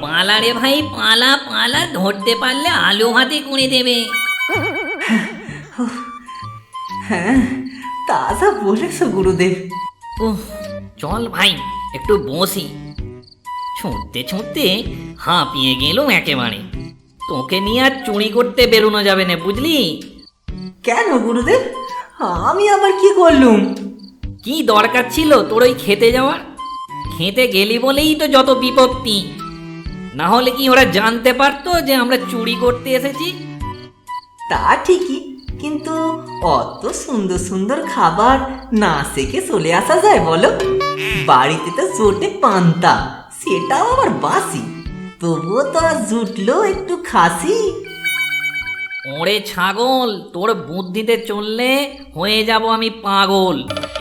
পালা রে ভাই, পালা পালা, ধরতে পারলে আলু ভাতে কুড়ে দেবে। হ্যাঁ, তা যা বলেছো গুরুদেব। উহ, চল ভাই একটু বসি। ছুটতে ছুটতে হাঁপিয়ে গেলুম একেবারে। তোকে নিয়ে আর চুরি করতে বেরোনো যাবে না, বুঝলি? কেন গুরুদেব, আমি আবার কি করলুম? কি দরকার ছিল তোর ওই খেতে যাওয়ার? খেতে গেলি বলেই তো যত বিপত্তি। না হলে কি ওরা জানতে পারতো যে আমরা চুরি করতে এসেছি? তা ঠিকই, কিন্তু অত সুন্দর সুন্দর খাবার না শেখে চলে আসা যায় বলো? বাড়িতে তো জোটে পান্তা, সেটাও আবার বাসি। তবুও তো আর জুটলো একটু খাসি। ওরে ছাগল, তোর বুদ্ধিতে চললে হয়ে যাব আমি পাগল।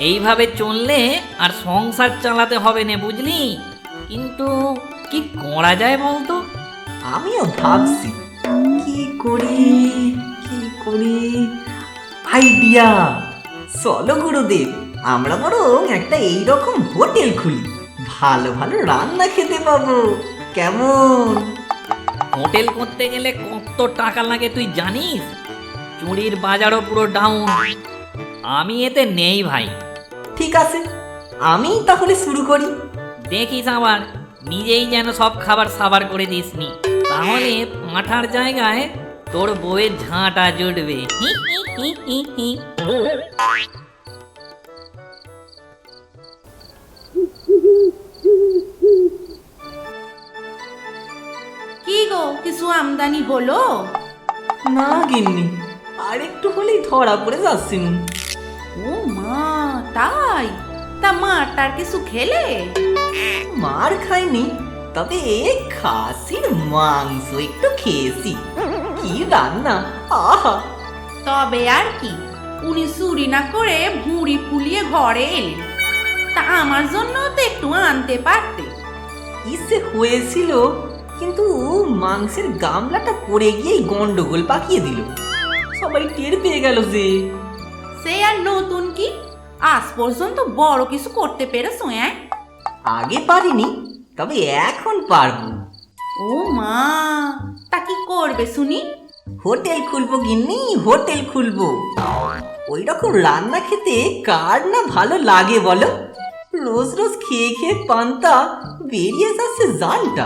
এইভাবে চললে আর সংসার চালাতে হবে না, বুঝলি? কিন্তু কি করা যায় বলতো? আমিও ভাবছি কি করি কি করি। আইডিয়া! চলো গুরুদেব, আমরা বরং একটা এইরকম হোটেল খুলি, ভালো ভালো রান্না খেতে পাবো। কেমন? হোটেল করতে গেলে কত টাকা লাগে তুই জানিস? চুরির বাজারও পুরো ডাউন। আমি এতে নেই ভাই। ঠিক আছে, আমি তাহলে শুরু করি। দেখিস আবার নিজেই যেন সব খাবার সাবার করে দিসনি, তাহলে পাঁঠার জায়গায় তোর বউয়ের ঝাঁটা জুটবে। হি হি হি হি হি। কি গো, কিছু আমদানি হলো? না গিন্নি, আর একটু হলেই ধরা পড়ে যাচ্ছি। ও মা, তাই? তা মারটার কিছু খেলে? মার খাইনি, তবে খাসির মাংস একটু খেয়েছি। কি রান্না! আহা! তবে আর কি, উনি চুরি না করে ভুঁড়ি ফুলিয়ে ঘরে এলেন। তা আমার জন্য তো একটু আনতে পারতে। ইসে হয়েছিল, কিন্তু মাংসের গামলাটা পড়ে গিয়ে গন্ডগোল পাকিয়ে দিল। সবাই টের পেয়ে গেল যে। সে আর নতুন কি, আজ পর্যন্ত বড় কিছু করতে পেরেছো? আগে পারিনি, তবে এখন পারবো। ও মা, তা কি করবে শুনি? হোটেল খুলবো গিন্নি, হোটেল খুলবো। ওই রকম রান্না খেতে কার না ভালো লাগে বলো? রোজ রোজ খেয়ে খেয়ে পান্তা বেরিয়ে যাচ্ছে জানটা।